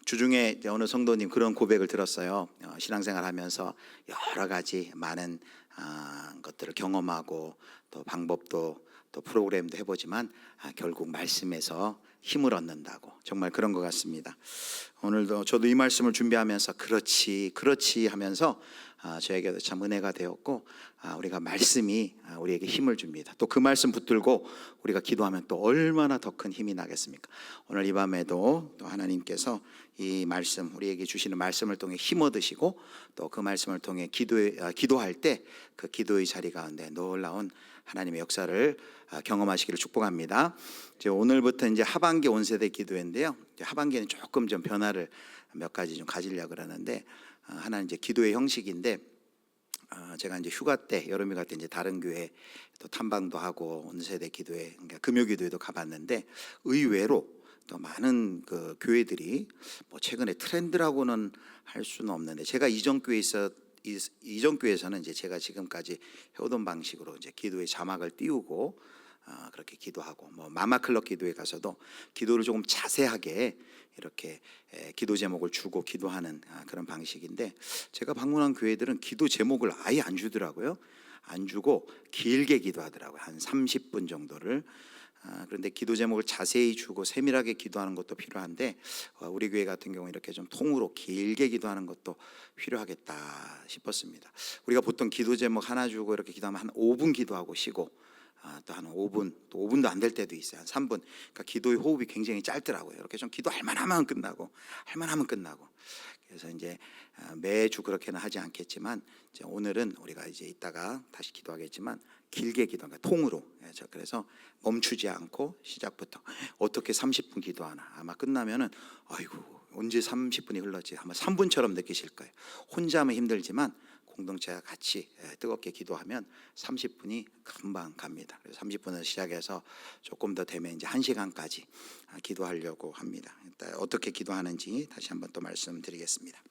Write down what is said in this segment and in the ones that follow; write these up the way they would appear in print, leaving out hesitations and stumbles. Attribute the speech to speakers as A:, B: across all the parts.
A: 주중에 이제 어느 성도님 그런 고백을 들었어요. 신앙생활하면서 여러 가지 많은 것들을 경험하고 또 방법도 또 프로그램도 해보지만 결국 말씀에서 힘을 얻는다고. 정말 그런 것 같습니다. 오늘도 저도 이 말씀을 준비하면서 그렇지 하면서 저에게도 참 은혜가 되었고, 우리가 말씀이 우리에게 힘을 줍니다. 또 그 말씀 붙들고 우리가 기도하면 또 얼마나 더 큰 힘이 나겠습니까? 오늘 이 밤에도 또 하나님께서 이 말씀, 우리에게 주시는 말씀을 통해 힘 얻으시고, 또 그 말씀을 통해 기도할 때 그 기도의 자리 가운데 놀라운 하나님의 역사를 경험하시기를 축복합니다. 이제 오늘부터 이제 하반기 온세대 기도회인데요. 이제 하반기에는 조금 좀 변화를 몇 가지 좀 가지려고 그러는데, 하나는 이제 기도의 형식인데, 제가 이제 휴가 때, 여름 휴가 때 이제 다른 교회 또 탐방도 하고 온세대 기도회, 그러니까 금요 기도회도 가봤는데, 의외로 또 많은 그 교회들이 뭐 최근에 트렌드라고는 할 수는 없는데, 제가 이전 교회에서는 이제 제가 지금까지 해오던 방식으로 이제 기도의 자막을 띄우고 그렇게 기도하고, 뭐 마마클럽 기도에 가서도 기도를 조금 자세하게 이렇게 기도 제목을 주고 기도하는 그런 방식인데, 제가 방문한 교회들은 기도 제목을 아예 안 주더라고요. 안 주고 길게 기도하더라고요. 한 30분 정도를. 그런데 기도 제목을 자세히 주고 세밀하게 기도하는 것도 필요한데, 우리 교회 같은 경우 이렇게 좀 통으로 길게 기도하는 것도 필요하겠다 싶었습니다. 우리가 보통 기도 제목 하나 주고 이렇게 기도하면 한 5분 기도하고 쉬고, 또 한 5분, 또 5분도 안 될 때도 있어요. 한 3분. 그러니까 기도의 호흡이 굉장히 짧더라고요. 이렇게 좀 기도할 만하면 끝나고, 그래서 이제 매주 그렇게는 하지 않겠지만, 이제 오늘은 우리가 이제 이따가 다시 기도하겠지만 길게 기도하는 거예요. 통으로. 그래서 멈추지 않고 시작부터 어떻게 30분 기도하나. 아마 끝나면은 아이고 언제 30분이 흘렀지 아마 3분처럼 느끼실 거예요. 혼자 하면 힘들지만 공동체가 같이 뜨겁게 기도하면 30분이 금방 갑니다. 그래서 30분을 시작해서 조금 더 되면 이제 1시간까지 기도하려고 합니다. 일단 어떻게 기도하는지 다시 한번 또 말씀드리겠습니다.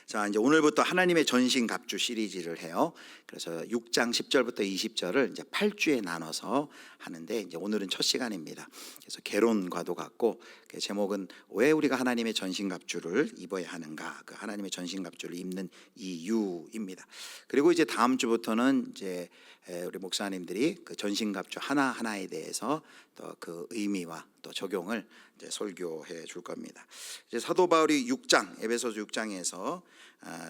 A: 자, 이제 오늘부터 하나님의 전신갑주 시리즈를 해요. 그래서 6장 10절부터 20절을 이제 8주에 나눠서 하는데, 이제 오늘은 첫 시간입니다. 그래서 개론과도 같고, 그 제목은 왜 우리가 하나님의 전신갑주를 입어야 하는가, 그 하나님의 전신갑주를 입는 이유입니다. 그리고 이제 다음 주부터는 이제 우리 목사님들이 그 전신갑주 하나하나에 대해서 또 그 의미와 또 적용을 이제 설교해 줄 겁니다. 이제 사도 바울이 에베소서 6장에서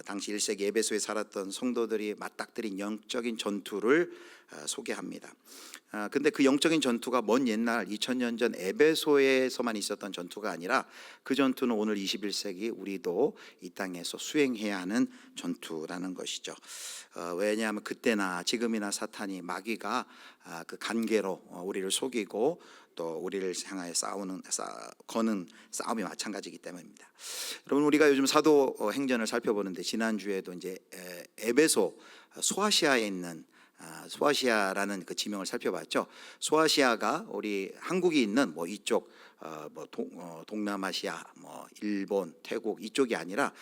A: 당시 1세기 에베소에 살았던 성도들이 맞닥뜨린 영적인 전투를 소개합니다. 근데 그 영적인 전투가 먼 옛날 2000년 전 에베소에서만 있었던 전투가 아니라, 그 전투는 오늘 21세기 우리도 이 땅에서 수행해야 하는 전투라는 것이죠. 왜냐하면 그때나 지금이나 사탄이, 마귀가 그 관계로 우리를 속이고 또 우리를 향하여 거는 싸움이 마찬가지이기 때문입니다. 여러분, 우리가 요즘 사도행전을 살펴보는데, 지난주에도 이제 에베소 소아시아에 있는 소아시아라는 그 지명을 살펴봤죠. 소아시아가 우리 한국이 있는 뭐 이쪽 동남아시아, 뭐 일본, 태국 이쪽이 아니라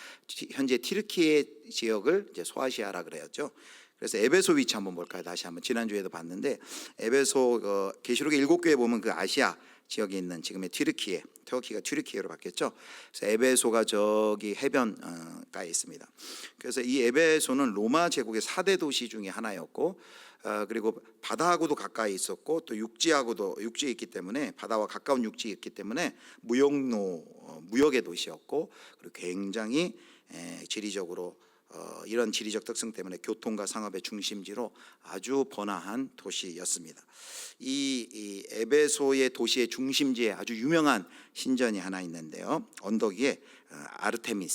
A: 현재 튀르키예 지역을 이제 소아시아라 그래야죠. 그래서 에베소 위치 한번 볼까요? 다시 한번. 지난주에도 봤는데, 에베소 계시록의 7교회 보면 그 아시아 지역에 있는 지금의 터키가 튀르키예로 바뀌었죠. 그래서 에베소가 저기 해변가에 있습니다. 그래서 이 에베소는 로마 제국의 4대 도시 중에 하나였고, 그리고 바다하고도 가까이 있었고, 또 육지에 있기 때문에, 바다와 가까운 육지에 있기 때문에 무역의 도시였고, 그리고 굉장히 지리적으로 이런 지리적 특성 때문에 교통과 상업의 중심지로 아주 번화한 도시였습니다. 이 에베소의 도시의 중심지에 아주 유명한 신전이 하나 있는데요. 언덕 위에 아르테미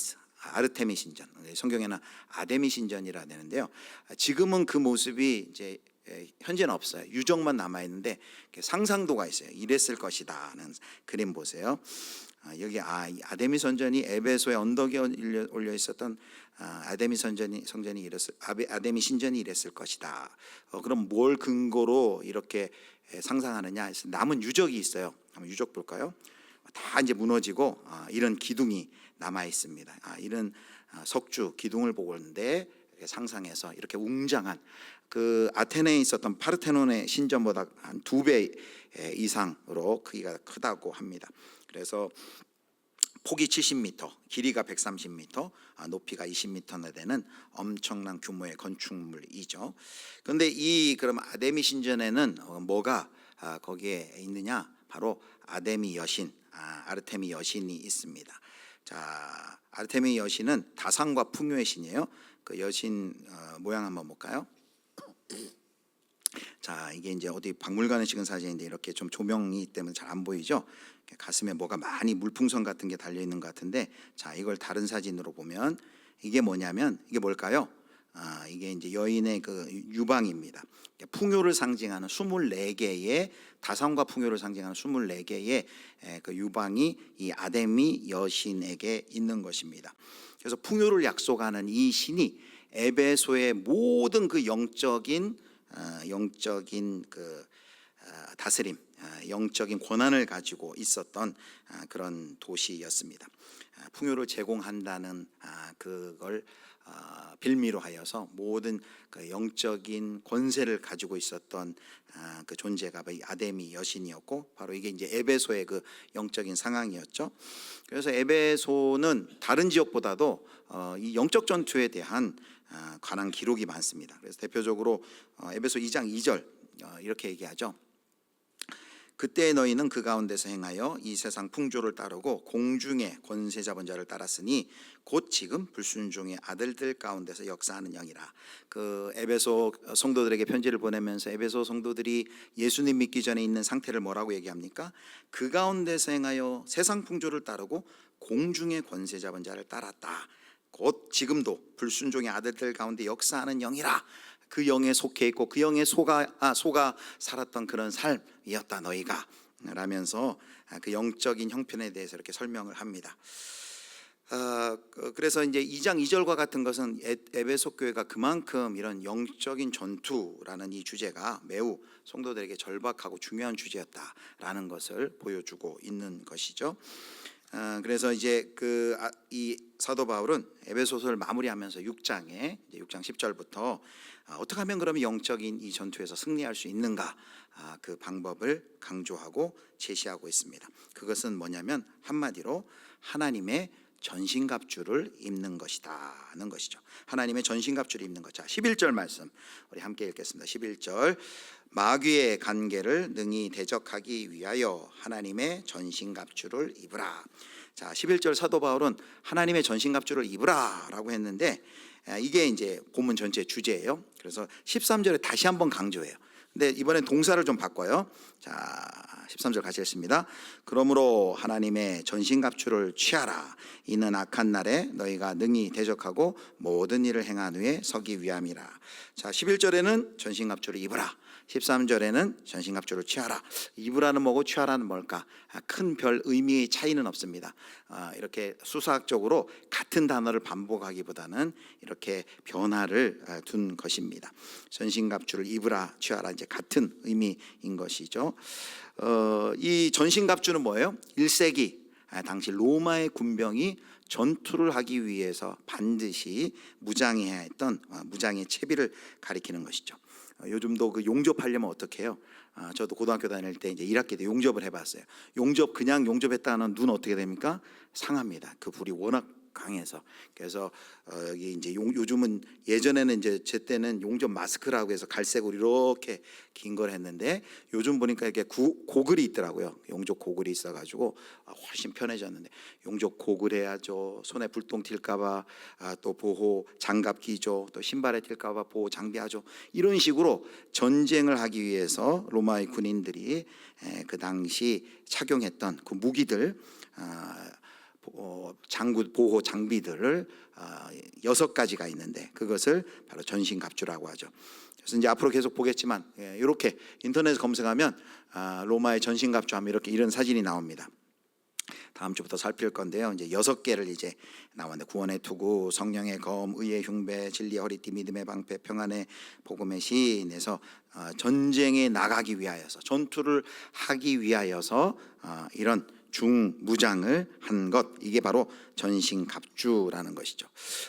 A: 신전, 성경에는 아데미 신전이라 되는데요. 지금은 그 모습이 이제 현재는 없어요. 유적만 남아 있는데 상상도가 있어요. 이랬을 것이다는 그림 보세요. 여기 아데미 선전이 에베소의 언덕에 올려 있었던 아데미 신전이 이랬을 것이다. 그럼 뭘 근거로 이렇게 상상하느냐 해서 남은 유적이 있어요. 한번 유적 볼까요? 다 이제 무너지고 이런 기둥이 남아 있습니다. 이런 석주 기둥을 보고 있는데, 상상해서 이렇게 웅장한 그 아테네에 있었던 파르테논의 신전보다 한 2배 이상으로 크기가 크다고 합니다. 그래서 폭이 70m, 길이가 130m, 높이가 20m나 되는 엄청난 규모의 건축물이죠. 그런데 이 그럼 아데미 신전에는 뭐가 거기에 있느냐? 바로 아데미 여신, 아르테미 여신이 있습니다. 자, 아르테미 여신은 다산과 풍요의 신이에요. 그 여신 모양 한번 볼까요? 자, 이게 이제 어디 박물관에 찍은 사진인데 이렇게 좀 조명이 때문에 잘 안 보이죠? 가슴에 뭐가 많이 물풍선 같은 게 달려 있는 것 같은데, 자, 이걸 다른 사진으로 보면 이게 뭐냐면 이게 뭘까요? 이게 이제 여인의 그 유방입니다. 풍요를 상징하는 24개의 다산과 풍요를 상징하는 24개의 그 유방이 이 아데미 여신에게 있는 것입니다. 그래서 풍요를 약속하는 이 신이 에베소의 모든 그 영적인 그 다스림, 영적인 권한을 가지고 있었던 그런 도시였습니다. 풍요를 제공한다는 그걸 빌미로 하여서 모든 그 영적인 권세를 가지고 있었던 그 존재가 이 아데미 여신이었고, 바로 이게 이제 에베소의 그 영적인 상황이었죠. 그래서 에베소는 다른 지역보다도 이 영적 전투에 대한 관한 기록이 많습니다. 그래서 대표적으로 에베소 2장 2절 이렇게 얘기하죠. 그때 너희는 그 가운데서 행하여 이 세상 풍조를 따르고 공중의 권세 잡은 자를 따랐으니 곧 지금 불순종의 아들들 가운데서 역사하는 영이라. 그 에베소 성도들에게 편지를 보내면서 에베소 성도들이 예수님 믿기 전에 있는 상태를 뭐라고 얘기합니까? 그 가운데서 행하여 세상 풍조를 따르고 공중의 권세 잡은 자를 따랐다. 곧 지금도 불순종의 아들들 가운데 역사하는 영이라. 그 영에 속해 있고 그 영에 속아 살았던 그런 삶이었다 너희가, 라면서 그 영적인 형편에 대해서 이렇게 설명을 합니다. 그래서 이제 2장 2절과 같은 것은 에베소 교회가 그만큼 이런 영적인 전투라는 이 주제가 매우 성도들에게 절박하고 중요한 주제였다라는 것을 보여주고 있는 것이죠. 그래서 이제 이 사도 바울은 에베소서를 마무리하면서 6장 10절부터 어떻게 하면 그러면 영적인 이 전투에서 승리할 수 있는가, 그 방법을 강조하고 제시하고 있습니다. 그것은 뭐냐면 한마디로 하나님의 전신갑주를 입는 것이다는 것이죠. 하나님의 전신갑주를 입는 것. 자, 11절 말씀 우리 함께 읽겠습니다. 11절 마귀의 간계를 능히 대적하기 위하여 하나님의 전신갑주를 입으라. 자, 11절 사도 바울은 하나님의 전신갑주를 입으라 라고 했는데, 이게 이제 본문 전체 주제예요. 그래서 13절에 다시 한번 강조해요. 근데 이번엔 동사를 좀 바꿔요. 자, 13절 같이 읽습니다. 그러므로 하나님의 전신갑주를 취하라. 이는 악한 날에 너희가 능히 대적하고 모든 일을 행한 후에 서기 위함이라. 자, 11절에는 전신갑주를 입으라. 13절에는 전신갑주를 취하라. 입으라는 뭐고 취하라는 뭘까? 큰 별 의미의 차이는 없습니다. 이렇게 수사학적으로 같은 단어를 반복하기보다는 이렇게 변화를 둔 것입니다. 전신갑주를 입으라, 취하라, 이제 같은 의미인 것이죠. 이 전신갑주는 뭐예요? 1세기 당시 로마의 군병이 전투를 하기 위해서 반드시 무장해야 했던 무장의 채비를 가리키는 것이죠. 요즘도 그 용접하려면 어떻게 해요? 저도 고등학교 다닐 때 이제 1학기 때 용접을 해봤어요. 그냥 용접했다는 눈 어떻게 됩니까? 상합니다. 그 불이 워낙 강해서. 그래서 여기 이제 요즘은, 예전에는 이제 제 때는 용접 마스크라고 해서 갈색으로 이렇게 긴 걸 했는데, 요즘 보니까 이렇게 고글이 있더라고요. 용접 고글이 있어가지고 훨씬 편해졌는데, 용접 고글 해야죠. 손에 불똥 튈까봐 또 보호 장갑 끼죠. 또 신발에 튈까봐 보호 장비하죠. 이런 식으로 전쟁을 하기 위해서 로마의 군인들이 그 당시 착용했던 그 무기들, 보호 장비들을 6가지가 있는데 그것을 바로 전신갑주라고 하죠. 그래서 이제 앞으로 계속 보겠지만 이렇게 인터넷에 검색하면 로마의 전신갑주 하면 이렇게 이런 사진이 나옵니다. 다음 주부터 살필 건데요. 이제 6개를 이제 나왔는데, 구원의 투구, 성령의 검, 의의 흉배, 진리의 허리띠, 믿음의 방패, 평안의 복음의 신에서 전쟁에 나가기 위하여서, 전투를 하기 위하여서 이런 중무장을 한 것, 이게 바로 전신갑주라는 것이죠.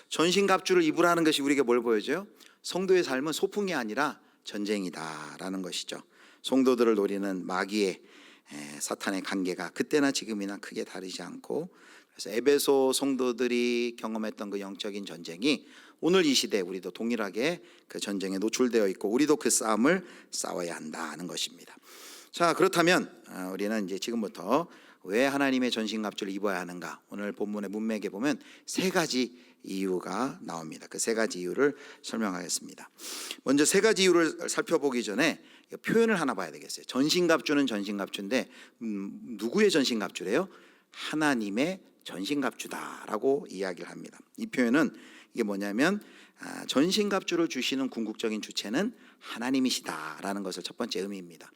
A: 전신갑주를 입으라는 것이 우리에게 뭘 보여줘요? 성도의 삶은 소풍이 아니라 전쟁이다라는 것이죠. 성도들을 노리는 마귀의 사탄의 관계가 그때나 지금이나 크게 다르지 않고, 그래서 에베소 성도들이 경험했던 그 영적인 전쟁이 오늘 이 시대 우리도 동일하게 그 전쟁에 노출되어 있고 우리도 그 싸움을 싸워야 한다는 것입니다. 자, 그렇다면 우리는 이제 지금부터 왜 하나님의 전신갑주를 입어야 하는가? 오늘 본문의 문맥에 보면 세 가지 이유가 나옵니다. 그 세 가지 이유를 설명하겠습니다. 먼저 세 가지 이유를 살펴보기 전에 표현을 하나 봐야 되겠어요. 전신갑주는 전신갑주인데 누구의 전신갑주래요? 하나님의 전신갑주다라고 이야기를 합니다. 이 표현은 이게 뭐냐면 전신갑주를 주시는 궁극적인 주체는 하나님이시다라는 것을 첫 번째 의미입니다.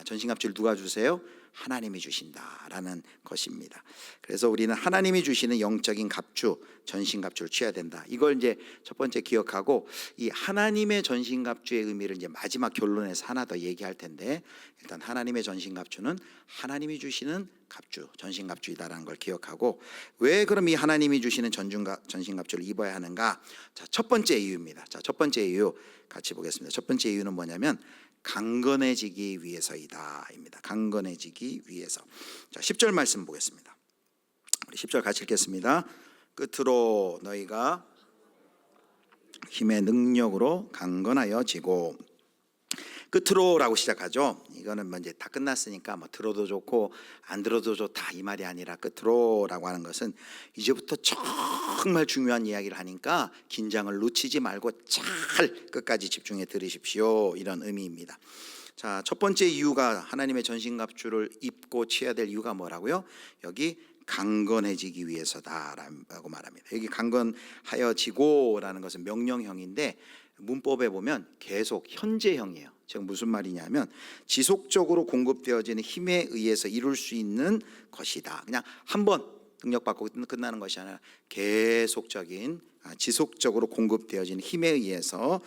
A: 전신갑주를 누가 주세요? 하나님이 주신다라는 것입니다. 그래서 우리는 하나님이 주시는 영적인 갑주, 전신갑주를 취해야 된다. 이걸 이제 첫 번째 기억하고 이 하나님의 전신갑주의 의미를 이제 마지막 결론에서 하나 더 얘기할 텐데 일단 하나님의 전신갑주는 하나님이 주시는 갑주, 전신갑주이다라는 걸 기억하고 왜 그럼 이 하나님이 주시는 전신갑주를 입어야 하는가? 자, 첫 번째 이유입니다. 자, 첫 번째 이유 같이 보겠습니다. 첫 번째 이유는 뭐냐면 강건해지기 위해서이다입니다. 강건해지기 위해서. 자, 10절 말씀 보겠습니다. 우리 10절 같이 읽겠습니다. 끝으로 너희가 힘의 능력으로 강건하여지고, 끝으로라고 시작하죠. 이거는 뭐 이제 다 끝났으니까 뭐 들어도 좋고 안 들어도 좋다 이 말이 아니라 끝으로라고 하는 것은 이제부터 정말 중요한 이야기를 하니까 긴장을 놓치지 말고 잘 끝까지 집중해 들으십시오, 이런 의미입니다. 자, 첫 번째 이유가 하나님의 전신갑주를 입고 취해야 될 이유가 뭐라고요? 여기 강건해지기 위해서다라고 말합니다. 여기 강건하여지고라는 것은 명령형인데 문법에 보면 계속 현재형이에요. 지금 무슨 말이냐면 지속적으로 공급되어지는 힘에 의해서 이룰 수 있는 것이다. 그냥 한번 능력받고 끝나는 것이 아니라 계속적인 지속적으로 공급되어지는 힘에 의해서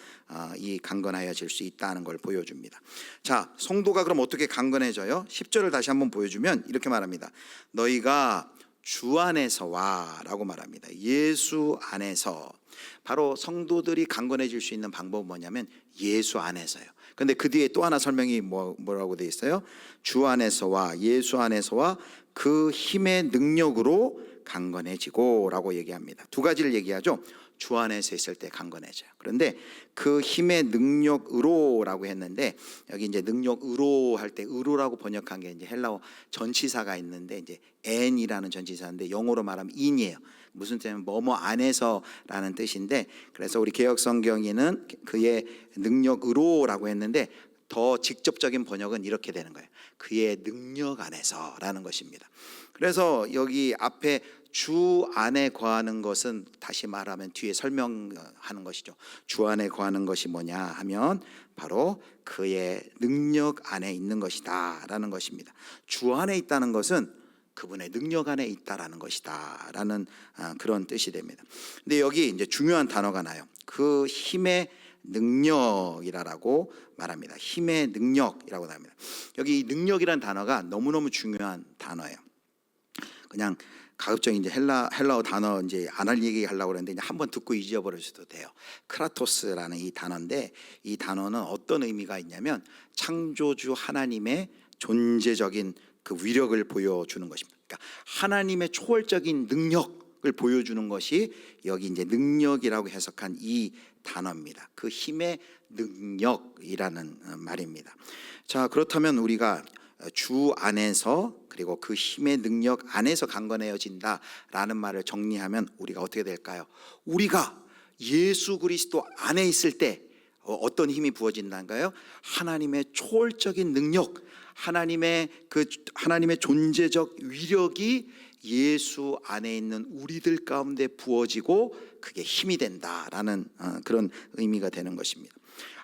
A: 이 강건하여질 수 있다는 걸 보여줍니다. 자, 성도가 그럼 어떻게 강건해져요? 10절을 다시 한번 보여주면 이렇게 말합니다. 너희가 주 안에서와 라고 말합니다. 예수 안에서. 바로 성도들이 강건해질 수 있는 방법은 뭐냐면 예수 안에서요. 근데 그 뒤에 또 하나 설명이 뭐라고 되어 있어요? 주 안에서와 예수 안에서와 그 힘의 능력으로 강건해지고 라고 얘기합니다. 두 가지를 얘기하죠. 주 안에서 있을 때 강건해져요. 그런데 그 힘의 능력으로 라고 했는데 여기 이제 능력으로 할 때 으로라고 번역한 게 이제 헬라어 전치사가 있는데 이제 n이라는 전치사인데 영어로 말하면 in이에요. 무슨 뜻이냐면 뭐뭐 안에서라는 뜻인데 그래서 우리 개역 성경에는 그의 능력으로라고 했는데 더 직접적인 번역은 이렇게 되는 거예요. 그의 능력 안에서라는 것입니다. 그래서 여기 앞에 주 안에 거하는 것은 다시 말하면 뒤에 설명하는 것이죠. 주 안에 거하는 것이 뭐냐 하면 바로 그의 능력 안에 있는 것이다 라는 것입니다. 주 안에 있다는 것은 그분의 능력 안에 있다라는 것이다 라는 그런 뜻이 됩니다. 근데 여기 이제 중요한 단어가 나요. 그 힘의 능력이라고 말합니다. 힘의 능력이라고 합니다. 여기 능력이라는 단어가 너무너무 중요한 단어예요. 그냥 가급적 이제 헬라어 단어 이제 안 할 얘기 하려고 그랬는데 이제 한번 듣고 잊어버리셔도 돼요. 크라토스라는 이 단어인데 이 단어는 어떤 의미가 있냐면 창조주 하나님의 존재적인 그 위력을 보여주는 것입니다. 그러니까 하나님의 초월적인 능력을 보여주는 것이 여기 이제 능력이라고 해석한 이 단어입니다. 그 힘의 능력이라는 말입니다. 자, 그렇다면 우리가 주 안에서 그리고 그 힘의 능력 안에서 강건해진다라는 말을 정리하면 우리가 어떻게 될까요? 우리가 예수 그리스도 안에 있을 때 어떤 힘이 부어진다는가요? 하나님의 초월적인 능력, 하나님의 존재적 위력이 예수 안에 있는 우리들 가운데 부어지고 그게 힘이 된다라는 그런 의미가 되는 것입니다.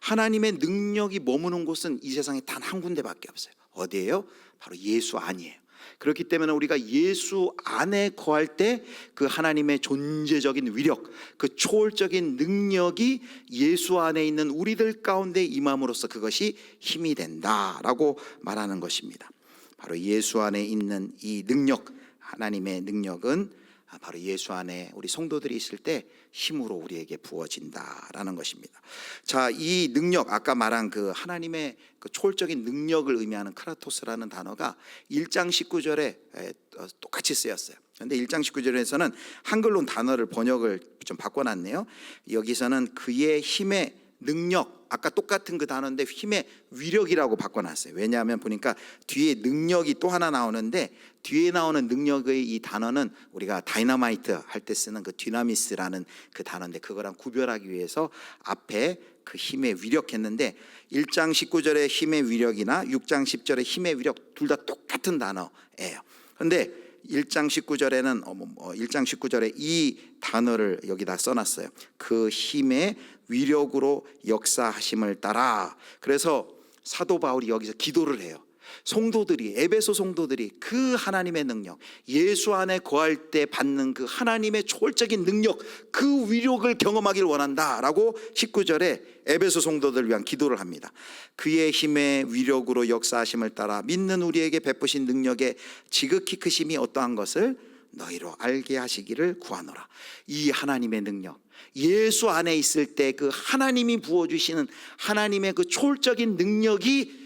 A: 하나님의 능력이 머무는 곳은 이 세상에 단 한 군데밖에 없어요. 어디예요? 바로 예수 안이에요. 그렇기 때문에 우리가 예수 안에 거할 때 그 하나님의 존재적인 위력, 그 초월적인 능력이 예수 안에 있는 우리들 가운데 임함으로써 그것이 힘이 된다라고 말하는 것입니다. 바로 예수 안에 있는 이 능력, 하나님의 능력은 바로 예수 안에 우리 성도들이 있을 때 힘으로 우리에게 부어진다라는 것입니다. 자, 이 능력, 아까 말한 그 하나님의 그 초월적인 능력을 의미하는 크라토스라는 단어가 1장 19절에 똑같이 쓰였어요. 그런데 1장 19절에서는 한글로 단어를 번역을 좀 바꿔놨네요. 여기서는 그의 힘의 능력, 아까 똑같은 그 단어인데 힘의 위력이라고 바꿔놨어요. 왜냐하면 보니까 뒤에 능력이 또 하나 나오는데, 뒤에 나오는 능력의 이 단어는 우리가 다이너마이트 할 때 쓰는 그 디나미스라는 그 단어인데, 그거랑 구별하기 위해서 앞에 그 힘의 위력 했는데, 1장 19절의 힘의 위력이나 6장 10절의 힘의 위력 둘 다 똑같은 단어예요. 그런데 1장 19절에는 1장 19절에 이 단어를 여기다 써놨어요. 그 힘의 위력으로 역사하심을 따라. 그래서 사도 바울이 여기서 기도를 해요. 성도들이, 에베소 성도들이 그 하나님의 능력, 예수 안에 거할 때 받는 그 하나님의 초월적인 능력, 그 위력을 경험하길 원한다라고 19절에 에베소 성도들을 위한 기도를 합니다. 그의 힘의 위력으로 역사하심을 따라 믿는 우리에게 베푸신 능력의 지극히 크심이 어떠한 것을 너희로 알게 하시기를 구하노라. 이 하나님의 능력, 예수 안에 있을 때 그 하나님이 부어주시는 하나님의 그 초월적인 능력이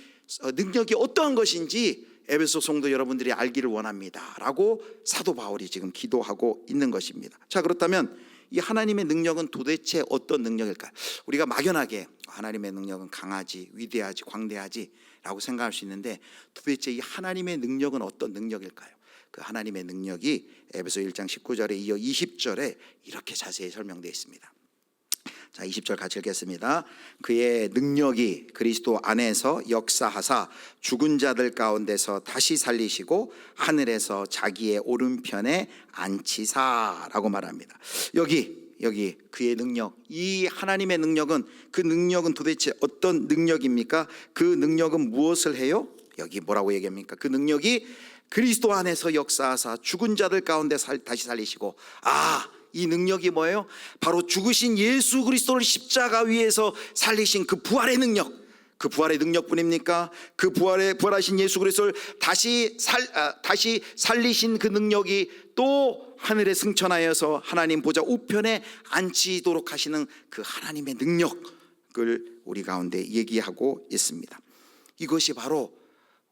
A: 어떠한 것인지 에베소 성도 여러분들이 알기를 원합니다 라고 사도 바울이 지금 기도하고 있는 것입니다. 자, 그렇다면 이 하나님의 능력은 도대체 어떤 능력일까요? 우리가 막연하게 하나님의 능력은 강하지, 위대하지, 광대하지 라고 생각할 수 있는데, 도대체 이 하나님의 능력은 어떤 능력일까요? 그 하나님의 능력이 에베소 1장 19절에 이어 20절에 이렇게 자세히 설명되어 있습니다. 자, 20절 같이 읽겠습니다. 그의 능력이 그리스도 안에서 역사하사 죽은 자들 가운데서 다시 살리시고 하늘에서 자기의 오른편에 앉히사라고 말합니다. 여기 그의 능력, 이 하나님의 능력은, 그 능력은 도대체 어떤 능력입니까? 그 능력은 무엇을 해요? 여기 뭐라고 얘기합니까? 그 능력이 그리스도 안에서 역사하사 죽은 자들 가운데 다시 살리시고, 이 능력이 뭐예요? 바로 죽으신 예수 그리스도를 십자가 위에서 살리신 그 부활의 능력. 그 부활의 능력뿐입니까? 그 부활하신 예수 그리스도를 다시 살리신 그 능력이 또 하늘에 승천하여서 하나님 보좌 우편에 앉히도록 하시는 그 하나님의 능력을 우리 가운데 얘기하고 있습니다. 이것이 바로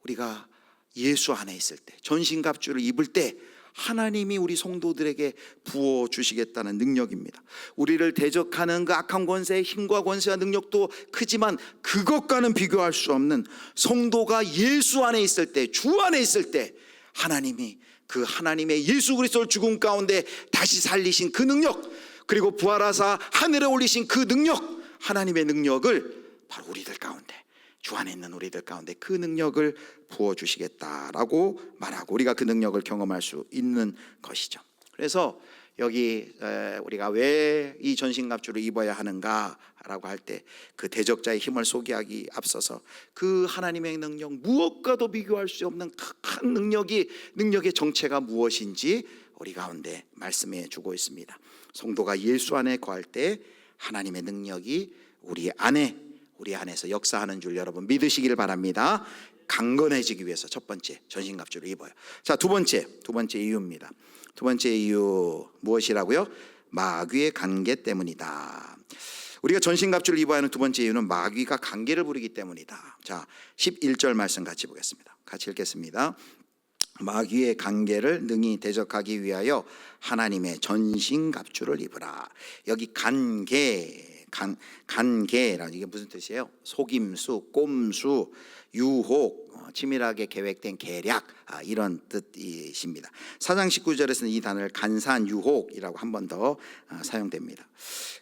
A: 우리가 예수 안에 있을 때, 전신갑주를 입을 때 하나님이 우리 성도들에게 부어주시겠다는 능력입니다. 우리를 대적하는 그 악한 권세의 힘과 권세와 능력도 크지만 그것과는 비교할 수 없는, 성도가 예수 안에 있을 때, 주 안에 있을 때 하나님이 그 하나님의 예수 그리스도를 죽음 가운데 다시 살리신 그 능력, 그리고 부활하사 하늘에 올리신 그 능력, 하나님의 능력을 바로 우리들 가운데, 주 안에 있는 우리들 가운데 그 능력을 부어주시겠다라고 말하고, 우리가 그 능력을 경험할 수 있는 것이죠. 그래서 여기 우리가 왜 이 전신갑주를 입어야 하는가라고 할 때, 그 대적자의 힘을 소개하기 앞서서 그 하나님의 능력, 무엇과도 비교할 수 없는 큰 능력의 정체가 무엇인지 우리 가운데 말씀해 주고 있습니다. 성도가 예수 안에 거할 때 하나님의 능력이 우리 안에서 역사하는 줄 여러분 믿으시기를 바랍니다. 강건해지기 위해서 첫 번째 전신갑주를 입어요. 자, 두 번째 이유입니다. 두 번째 이유 무엇이라고요? 마귀의 관계 때문이다. 우리가 전신갑주를 입어야 하는 두 번째 이유는 마귀가 관계를 부리기 때문이다. 자, 11절 말씀 같이 보겠습니다. 같이 읽겠습니다. 마귀의 관계를 능히 대적하기 위하여 하나님의 전신갑주를 입으라. 여기 간계라는 이게 무슨 뜻이에요? 속임수, 꼼수, 유혹, 치밀하게 계획된 계략, 이런 뜻이십니다. 4장 19절에서는 이 단어를 간사한 유혹이라고 한 번 더 사용됩니다.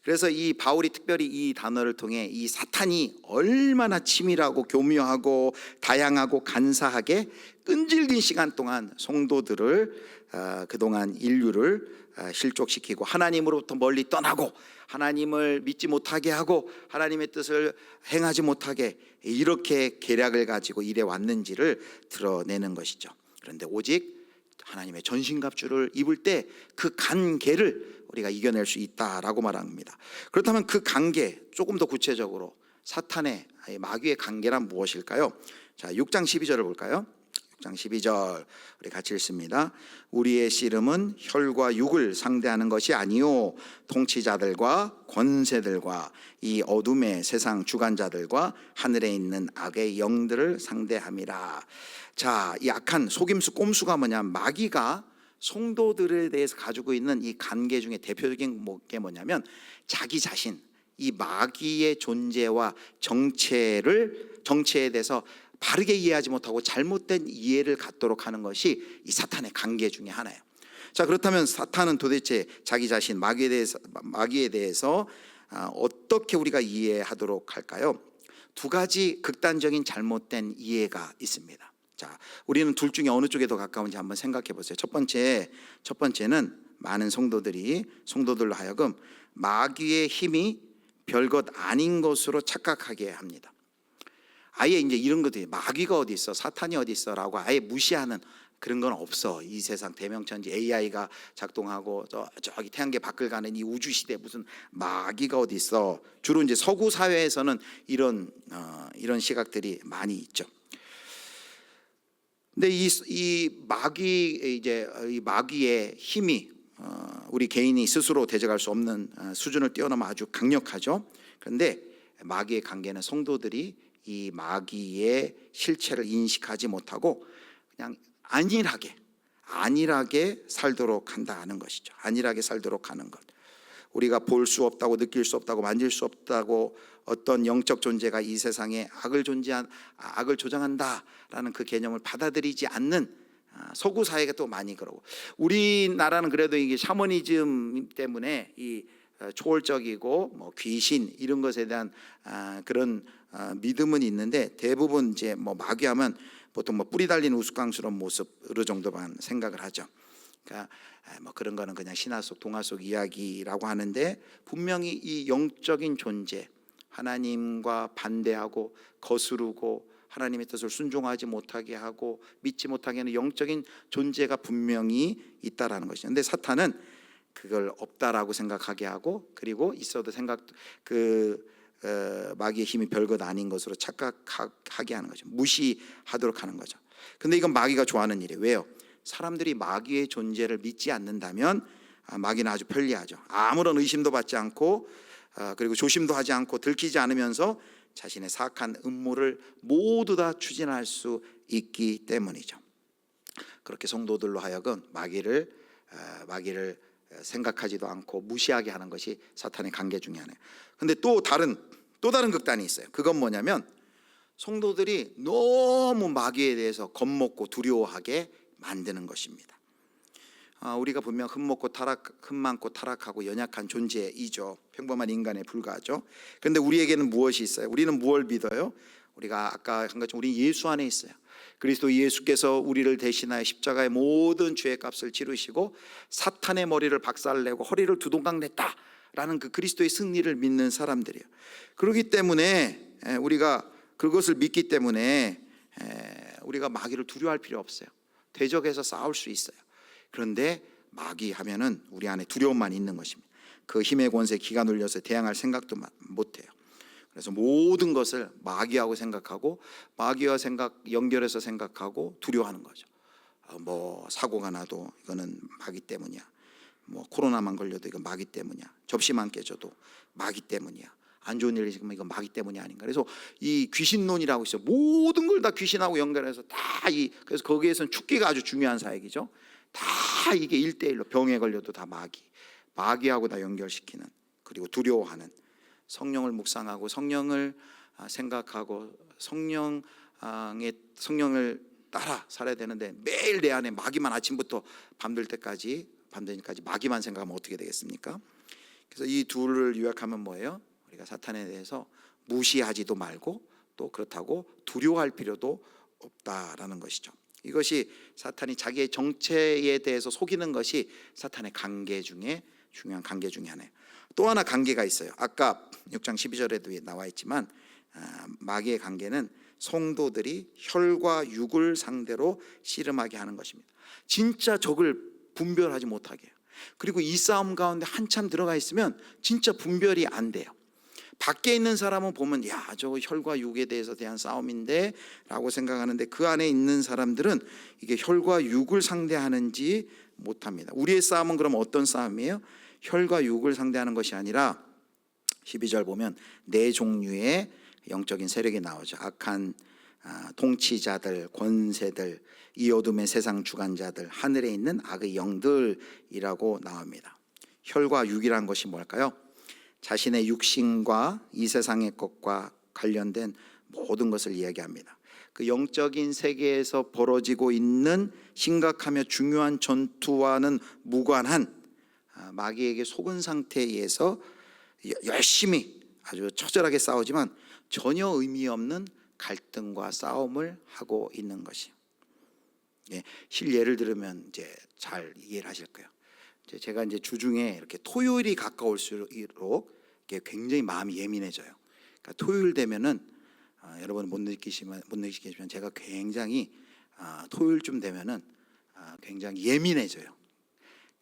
A: 그래서 이 바울이 특별히 이 단어를 통해 이 사탄이 얼마나 치밀하고 교묘하고 다양하고 간사하게 끈질긴 시간 동안 성도들을, 그동안 인류를 실족시키고 하나님으로부터 멀리 떠나고 하나님을 믿지 못하게 하고 하나님의 뜻을 행하지 못하게, 이렇게 계략을 가지고 일해 왔는지를 드러내는 것이죠. 그런데 오직 하나님의 전신갑주를 입을 때 그 관계를 우리가 이겨낼 수 있다라고 말합니다. 그렇다면 그 관계, 조금 더 구체적으로 사탄의, 마귀의 관계란 무엇일까요? 자, 6장 12절을 볼까요? 6장 12절 우리 같이 읽습니다. 우리의 씨름은 혈과 육을 상대하는 것이 아니요 통치자들과 권세들과 이 어둠의 세상 주관자들과 하늘에 있는 악의 영들을 상대함이라. 자, 이 악한 속임수 꼼수가 뭐냐? 마귀가 성도들에 대해서 가지고 있는 이 관계 중에 대표적인 게 뭐냐면 자기 자신, 이 마귀의 존재와 정체에 대해서 바르게 이해하지 못하고 잘못된 이해를 갖도록 하는 것이 이 사탄의 관계 중에 하나예요. 자, 그렇다면 사탄은 도대체 자기 자신 마귀에 대해서 어떻게 우리가 이해하도록 할까요? 두 가지 극단적인 잘못된 이해가 있습니다. 자, 우리는 둘 중에 어느 쪽에 더 가까운지 한번 생각해 보세요. 첫 번째는 많은 성도들로 하여금 마귀의 힘이 별것 아닌 것으로 착각하게 합니다. 아예 이제 이런 것들이 마귀가 어디 있어, 사탄이 어디 있어라고 아예 무시하는 그런 건 없어. 이 세상 대명천지 AI가 작동하고 저기 태양계 밖을 가는 이 우주 시대에 무슨 마귀가 어디 있어. 주로 이제 서구 사회에서는 이런 시각들이 많이 있죠. 근데 이 마귀의 힘이 우리 개인이 스스로 대적할 수 없는 수준을 뛰어넘어 아주 강력하죠. 그런데 마귀의 관계는 성도들이 이 마귀의 실체를 인식하지 못하고 그냥 안일하게 살도록 한다는 것이죠. 안일하게 살도록 하는 것. 우리가 볼 수 없다고, 느낄 수 없다고, 만질 수 없다고 어떤 영적 존재가 이 세상에 악을 조장한다라는 그 개념을 받아들이지 않는 서구 사회가 또 많이 그러고, 우리나라는 그래도 이게 샤머니즘 때문에 이 초월적이고 뭐 귀신 이런 것에 대한 그런 믿음은 있는데, 대부분 이제 뭐 마귀하면 보통 뭐 뿌리 달린 우스꽝스러운 모습으로 정도만 생각을 하죠. 그러니까 뭐 그런 거는 그냥 신화 속 동화 속 이야기라고 하는데, 분명히 이 영적인 존재, 하나님과 반대하고 거스르고 하나님의 뜻을 순종하지 못하게 하고 믿지 못하게 하는 영적인 존재가 분명히 있다라는 것이죠. 근데 사탄은 그걸 없다라고 생각하게 하고, 그리고 있어도 마귀의 힘이 별것 아닌 것으로 착각하게 하는 거죠. 무시하도록 하는 거죠. 근데 이건 마귀가 좋아하는 일이에요. 왜요? 사람들이 마귀의 존재를 믿지 않는다면 마귀는 아주 편리하죠. 아무런 의심도 받지 않고 그리고 조심도 하지 않고 들키지 않으면서 자신의 사악한 음모를 모두 다 추진할 수 있기 때문이죠. 그렇게 성도들로 하여금 마귀를 생각하지도 않고 무시하게 하는 것이 사탄의 관계 중에 하나예요. 근데 또 다른 극단이 있어요. 그건 뭐냐면 성도들이 너무 마귀에 대해서 겁먹고 두려워하게 만드는 것입니다. 우리가 분명 흠많고 타락하고 연약한 존재이죠. 평범한 인간에 불과하죠. 그런데 우리에게는 무엇이 있어요? 우리는 무엇을 믿어요? 우리가 아까 한 것처럼 우리 예수 안에 있어요. 그리스도 예수께서 우리를 대신하여 십자가의 모든 죄의 값을 치르시고 사탄의 머리를 박살내고 허리를 두동강 냈다라는 그 그리스도의 승리를 믿는 사람들이에요. 그렇기 때문에 우리가 그것을 믿기 때문에 우리가 마귀를 두려워할 필요 없어요. 대적해서 싸울 수 있어요. 그런데 마귀 하면은 우리 안에 두려움만 있는 것입니다. 그 힘의 권세 기가 눌려서 대항할 생각도 못해요. 그래서 모든 것을 마귀하고 생각하고 마귀와 연결해서 생각하고 두려워하는 거죠. 뭐 사고가 나도 이거는 마귀 때문이야. 뭐 코로나만 걸려도 이건 마귀 때문이야. 접시만 깨져도 마귀 때문이야. 안 좋은 일이 지금 이건 마귀 때문이 아닌가. 그래서 이 귀신론이라고 있어요. 모든 걸 다 귀신하고 연결해서 그래서 거기에서는 축기가 아주 중요한 사역이죠. 다 이게 1대1로 병에 걸려도 다 마귀하고 다 연결시키는, 그리고 두려워하는, 성령을 묵상하고 성령을 생각하고 성령을 따라 살아야 되는데 매일 내 안에 마귀만 아침부터 밤되기까지 마귀만 생각하면 어떻게 되겠습니까? 그래서 이 둘을 요약하면 뭐예요? 우리가 사탄에 대해서 무시하지도 말고 또 그렇다고 두려워할 필요도 없다라는 것이죠. 이것이 사탄이 자기의 정체에 대해서 속이는 것이 사탄의 중요한 관계 중에 하나예요. 또 하나 관계가 있어요. 아까 6장 12절에도 나와 있지만 마귀의 관계는 성도들이 혈과 육을 상대로 씨름하게 하는 것입니다. 진짜 적을 분별하지 못하게 해요. 그리고 이 싸움 가운데 한참 들어가 있으면 진짜 분별이 안 돼요. 밖에 있는 사람은 보면 저거 혈과 육에 대해서 대한 싸움인데 라고 생각하는데, 그 안에 있는 사람들은 이게 혈과 육을 상대하는지 못합니다. 우리의 싸움은 그럼 어떤 싸움이에요? 혈과 육을 상대하는 것이 아니라 12절 보면 네 종류의 영적인 세력이 나오죠. 악한 통치자들, 권세들, 이 어둠의 세상 주관자들, 하늘에 있는 악의 영들이라고 나옵니다. 혈과 육이란 것이 뭘까요? 자신의 육신과 이 세상의 것과 관련된 모든 것을 이야기합니다. 그 영적인 세계에서 벌어지고 있는 심각하며 중요한 전투와는 무관한 마귀에게 속은 상태에 의해서 열심히 아주 처절하게 싸우지만 전혀 의미 없는 갈등과 싸움을 하고 있는 것이. 실 예를 들으면 이제 잘 이해를 하실 거예요. 제가 이제 주중에 이렇게 토요일이 가까울수록 굉장히 마음이 예민해져요. 그러니까 토요일 되면은 여러분 못 느끼시면 제가 굉장히 토요일쯤 되면은 굉장히 예민해져요.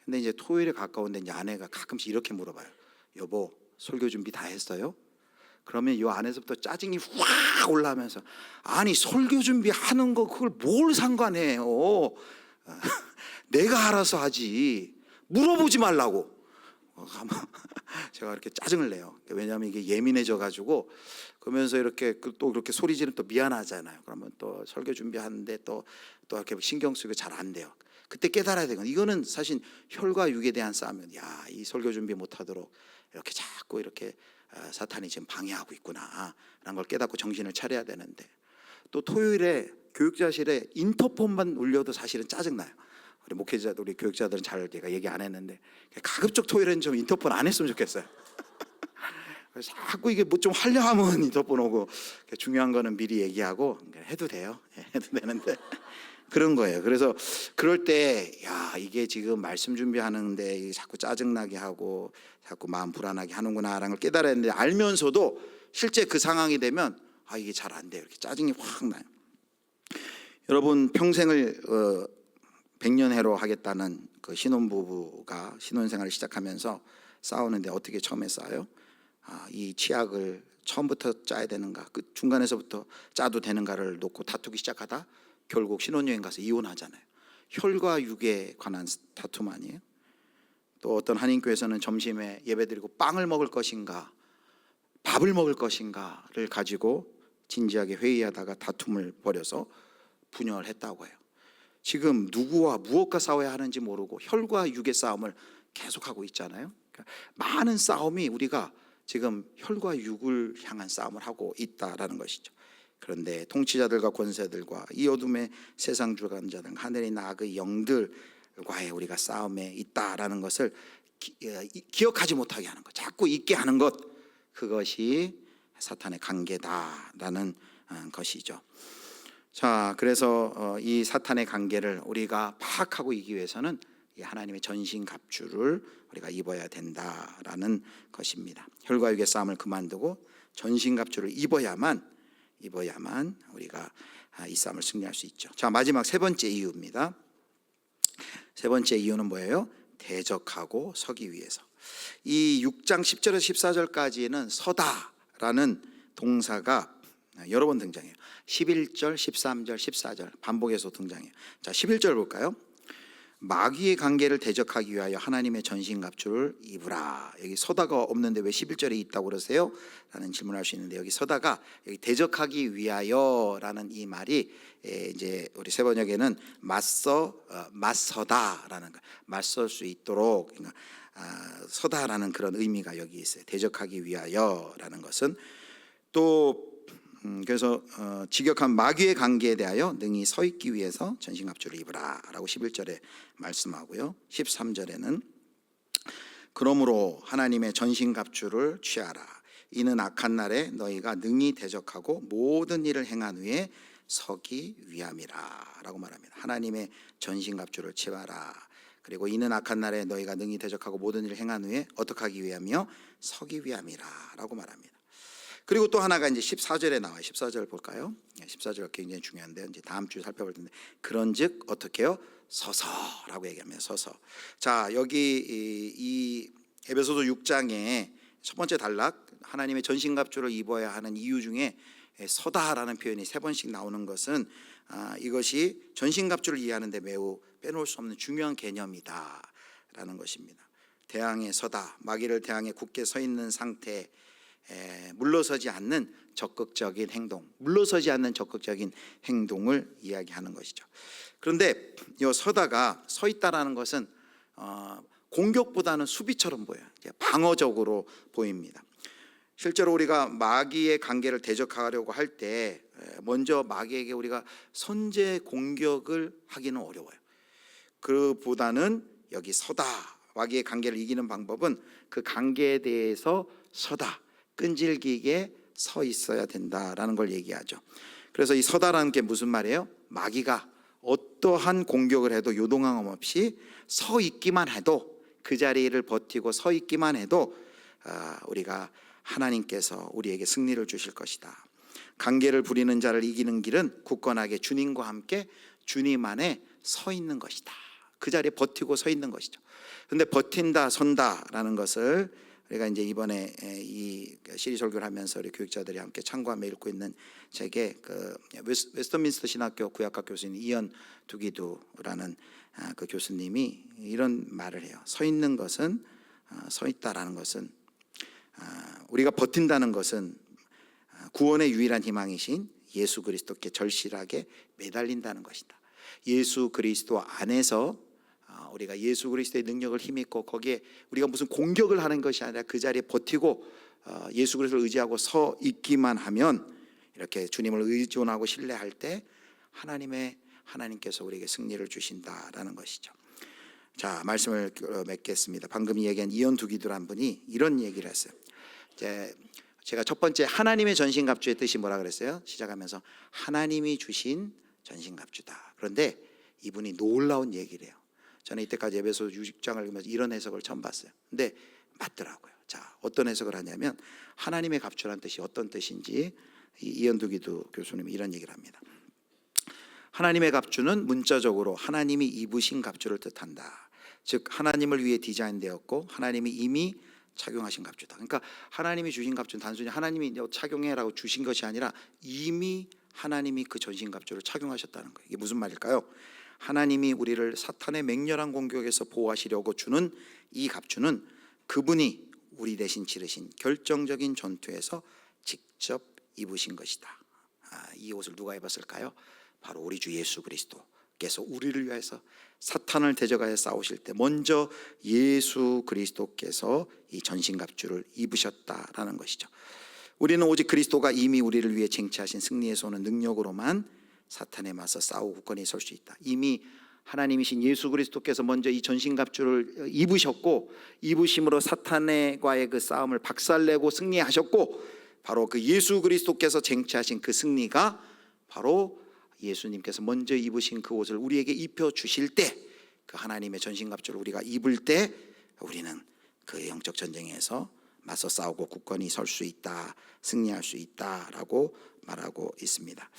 A: 근데 이제 토요일에 가까운데 이제 아내가 가끔씩 이렇게 물어봐요. 여보, 설교 준비 다 했어요? 그러면 이 안에서부터 짜증이 확 올라오면서, 아니 설교 준비하는 거 그걸 뭘 상관해요? 내가 알아서 하지, 물어보지 말라고. 제가 이렇게 짜증을 내요. 왜냐하면 이게 예민해져 가지고, 그러면서 이렇게 또 그렇게 소리 지르면 또 미안하잖아요. 그러면 또 설교 준비하는데 또 이렇게 신경 쓰고 잘 안 돼요. 그때 깨달아야 되는 건, 이거는 사실 혈과 육에 대한 싸움이에요. 야, 이 설교 준비 못하도록 이렇게 자꾸 이렇게 사탄이 지금 방해하고 있구나 라는 걸 깨닫고 정신을 차려야 되는데, 또 토요일에 교육자실에 인터폰만 울려도 사실은 짜증나요. 우리 목회자들, 우리 교육자들은 잘 제가 얘기 안 했는데, 가급적 토요일에는 좀 인터폰 안 했으면 좋겠어요. 자꾸 이게 뭐 좀 하려 하면 인터폰 오고, 중요한 거는 미리 얘기하고 해도 돼요. 해도 되는데 그런 거예요. 그래서 그럴 때, 야, 이게 지금 말씀 준비하는데 자꾸 짜증나게 하고 자꾸 마음 불안하게 하는구나라는 걸 깨달아야 되는데, 알면서도 실제 그 상황이 되면 이게 잘 안 돼요. 이렇게 짜증이 확 나요. 여러분, 평생을 100년해로 하겠다는 그 신혼부부가 신혼생활을 시작하면서 싸우는데 어떻게 처음에 싸워요? 이 치약을 처음부터 짜야 되는가, 그 중간에서부터 짜도 되는가를 놓고 다투기 시작하다 결국 신혼여행 가서 이혼하잖아요. 혈과 육에 관한 다툼 아니에요? 또 어떤 한인교회에서는 점심에 예배드리고 빵을 먹을 것인가 밥을 먹을 것인가를 가지고 진지하게 회의하다가 다툼을 벌여서 분열을 했다고 해요. 지금 누구와 무엇과 싸워야 하는지 모르고 혈과 육의 싸움을 계속하고 있잖아요. 그러니까 많은 싸움이 우리가 지금 혈과 육을 향한 싸움을 하고 있다라는 것이죠. 그런데 통치자들과 권세들과 이 어둠의 세상 주관자들, 하늘에 있는 악의 영들과의 우리가 싸움에 있다라는 것을 기억하지 못하게 하는 것, 자꾸 잊게 하는 것, 그것이 사탄의 관계다라는 것이죠. 자, 그래서 이 사탄의 관계를 우리가 파악하고 이기기 위해서는 이 하나님의 전신갑주를 우리가 입어야 된다라는 것입니다. 혈과 육의 싸움을 그만두고 전신갑주를 입어야만 우리가 이 싸움을 승리할 수 있죠. 자, 마지막 세 번째 이유입니다. 세 번째 이유는 뭐예요? 대적하고 서기 위해서. 이 6장 10절에서 14절까지는 서다라는 동사가 여러 번 등장해요. 11절, 13절, 14절 반복해서 등장해요. 자, 11절 볼까요? 마귀의 관계를 대적하기 위하여 하나님의 전신갑주를 입으라. 여기 서다가 없는데 왜 11절에 있다고 그러세요? 라는 질문을 할 수 있는데, 여기 서다가 여기 대적하기 위하여라는 이 말이 이제 우리 세 번역에는 맞서다라는 거, 맞설 수 있도록, 그러니까 서다라는 그런 의미가 여기 있어요. 대적하기 위하여라는 것은 또 그래서 직역한 마귀의 관계에 대하여 능히 서 있기 위해서 전신갑주를 입으라 라고 11절에 말씀하고요. 13절에는 그러므로 하나님의 전신갑주를 취하라. 이는 악한 날에 너희가 능히 대적하고 모든 일을 행한 후에 서기 위함이라 라고 말합니다. 하나님의 전신갑주를 취하라. 그리고 이는 악한 날에 너희가 능히 대적하고 모든 일을 행한 후에 어떻게 하기 위함이요? 서기 위함이라 라고 말합니다. 그리고 또 하나가 이제 14절에 나와요. 14절 볼까요? 14절 굉장히 중요한데요. 이제 다음 주에 살펴볼 텐데, 그런즉 어떻게 해요? 서서라고 얘기합니다. 서서. 자, 여기 이 에베소서 6장에 첫 번째 단락, 하나님의 전신갑주를 입어야 하는 이유 중에 서다라는 표현이 세 번씩 나오는 것은 이것이 전신갑주를 이해하는 데 매우 빼놓을 수 없는 중요한 개념이다라는 것입니다. 대항에 서다, 마귀를 대항해 굳게 서 있는 상태, 물러서지 않는 적극적인 행동, 물러서지 않는 적극적인 행동을 이야기하는 것이죠. 그런데 이 서다가 서 있다라는 것은 공격보다는 수비처럼 보여요. 방어적으로 보입니다. 실제로 우리가 마귀의 관계를 대적하려고 할 때 먼저 마귀에게 우리가 선제 공격을 하기는 어려워요. 그보다는 여기 서다, 마귀의 관계를 이기는 방법은 그 관계에 대해서 서다, 끈질기게 서 있어야 된다라는 걸 얘기하죠. 그래서 이 서다라는 게 무슨 말이에요? 마귀가 어떠한 공격을 해도 요동함 없이 서 있기만 해도, 그 자리를 버티고 서 있기만 해도 우리가 하나님께서 우리에게 승리를 주실 것이다. 관계를 부리는 자를 이기는 길은 굳건하게 주님과 함께 주님 안에 서 있는 것이다. 그 자리에 버티고 서 있는 것이죠. 그런데 버틴다, 선다라는 것을 우리가 이제 이번에 이 시리즈 설교를 하면서 우리 교육자들이 함께 참고하며 읽고 있는 책에 그 웨스터민스터 신학교 구약학 교수인 이언 두기두라는 그 교수님이 이런 말을 해요. 서 있는 것은, 서 있다라는 것은, 우리가 버틴다는 것은 구원의 유일한 희망이신 예수 그리스도께 절실하게 매달린다는 것이다. 예수 그리스도 안에서 우리가 예수 그리스도의 능력을 힘입고 거기에 우리가 무슨 공격을 하는 것이 아니라 그 자리에 버티고 예수 그리스도를 의지하고 서 있기만 하면, 이렇게 주님을 의존하고 신뢰할 때 하나님께서 우리에게 승리를 주신다라는 것이죠. 자, 말씀을 맺겠습니다. 방금 이야기한 이언 두기두라는 분이 이런 얘기를 했어요. 제가 첫 번째 하나님의 전신갑주의 뜻이 뭐라 그랬어요? 시작하면서 하나님이 주신 전신갑주다. 그런데 이분이 놀라운 얘기를 해요. 저는 이때까지 에베소 6장을 읽으면서 이런 해석을 처음 봤어요. 근데 맞더라고요. 자, 어떤 해석을 하냐면 하나님의 갑주라는 뜻이 어떤 뜻인지 이언 두기두 교수님이 이런 얘기를 합니다. 하나님의 갑주는 문자적으로 하나님이 입으신 갑주를 뜻한다. 즉 하나님을 위해 디자인되었고 하나님이 이미 착용하신 갑주다. 그러니까 하나님이 주신 갑주는 단순히 하나님이 착용해라고 주신 것이 아니라 이미 하나님이 그 전신갑주를 착용하셨다는 거예요. 이게 무슨 말일까요? 하나님이 우리를 사탄의 맹렬한 공격에서 보호하시려고 주는 이 갑주는 그분이 우리 대신 치르신 결정적인 전투에서 직접 입으신 것이다. 이 옷을 누가 입었을까요? 바로 우리 주 예수 그리스도께서 우리를 위해서 사탄을 대적하여 싸우실 때 먼저 예수 그리스도께서 이 전신갑주를 입으셨다라는 것이죠. 우리는 오직 그리스도가 이미 우리를 위해 쟁취하신 승리에서 오는 능력으로만 사탄에 맞서 싸우고 굳건히 설 수 있다. 이미 하나님이신 예수 그리스도께서 먼저 이 전신갑주를 입으셨고, 입으심으로 사탄과의 그 싸움을 박살내고 승리하셨고, 바로 그 예수 그리스도께서 쟁취하신 그 승리가 바로 예수님께서 먼저 입으신 그 옷을 우리에게 입혀 주실 때, 그 하나님의 전신갑주를 우리가 입을 때 우리는 그 영적 전쟁에서 맞서 싸우고 굳건히 설 수 있다, 승리할 수 있다라고 말하고 있습니다.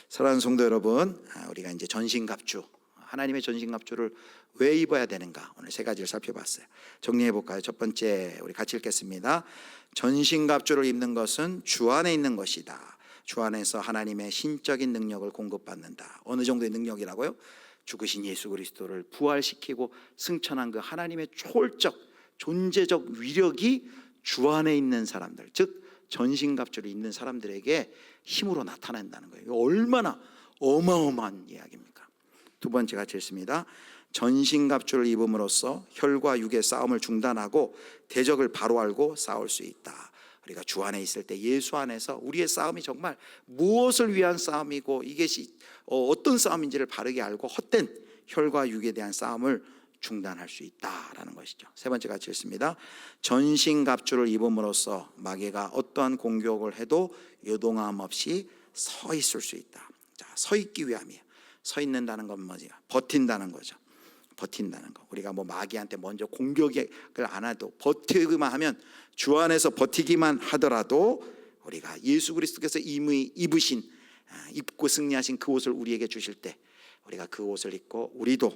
A: 사랑하는 성도 여러분, 우리가 이제 전신갑주, 하나님의 전신갑주를 왜 입어야 되는가, 오늘 세 가지를 살펴봤어요. 정리해 볼까요? 첫 번째, 우리 같이 읽겠습니다. 전신갑주를 입는 것은 주 안에 있는 것이다. 주 안에서 하나님의 신적인 능력을 공급받는다. 어느 정도의 능력이라고요? 죽으신 예수 그리스도를 부활시키고 승천한 그 하나님의 초월적 존재적 위력이 주 안에 있는 사람들, 즉 전신갑주를 입는 사람들에게 힘으로 나타난다는 거예요. 이거 얼마나 어마어마한 이야기입니까? 두 번째 같이 읽습니다. 전신갑주를 입음으로써 혈과 육의 싸움을 중단하고 대적을 바로 알고 싸울 수 있다. 우리가 주 안에 있을 때 예수 안에서 우리의 싸움이 정말 무엇을 위한 싸움이고 이것이 어떤 싸움인지를 바르게 알고 헛된 혈과 육에 대한 싸움을 중단할 수 있다라는 것이죠. 세 번째 같이 읽습니다. 전신갑주를 입음으로써 마귀가 어떠한 공격을 해도 요동함 없이 서 있을 수 있다. 자, 서 있기 위함이에요. 서 있는다는 건 뭐지? 버틴다는 거죠. 버틴다는 거. 우리가 뭐 마귀한테 먼저 공격을 안 해도 버티기만 하면, 주 안에서 버티기만 하더라도 우리가 예수 그리스도께서 이미 입으신, 입고 승리하신 그 옷을 우리에게 주실 때 우리가 그 옷을 입고 우리가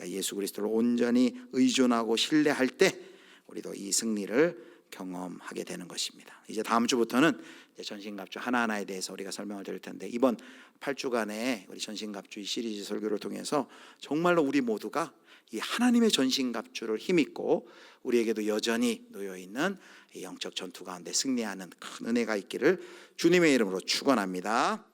A: 예수 그리스도를 온전히 의존하고 신뢰할 때 우리도 이 승리를 경험하게 되는 것입니다. 이제 다음 주부터는 전신갑주 하나하나에 대해서 우리가 설명을 드릴 텐데, 이번 8주간의 우리 전신갑주 이 시리즈 설교를 통해서 정말로 우리 모두가 이 하나님의 전신갑주를 힘입고 우리에게도 여전히 놓여 있는 이 영적 전투 가운데 승리하는 큰 은혜가 있기를 주님의 이름으로 축원합니다.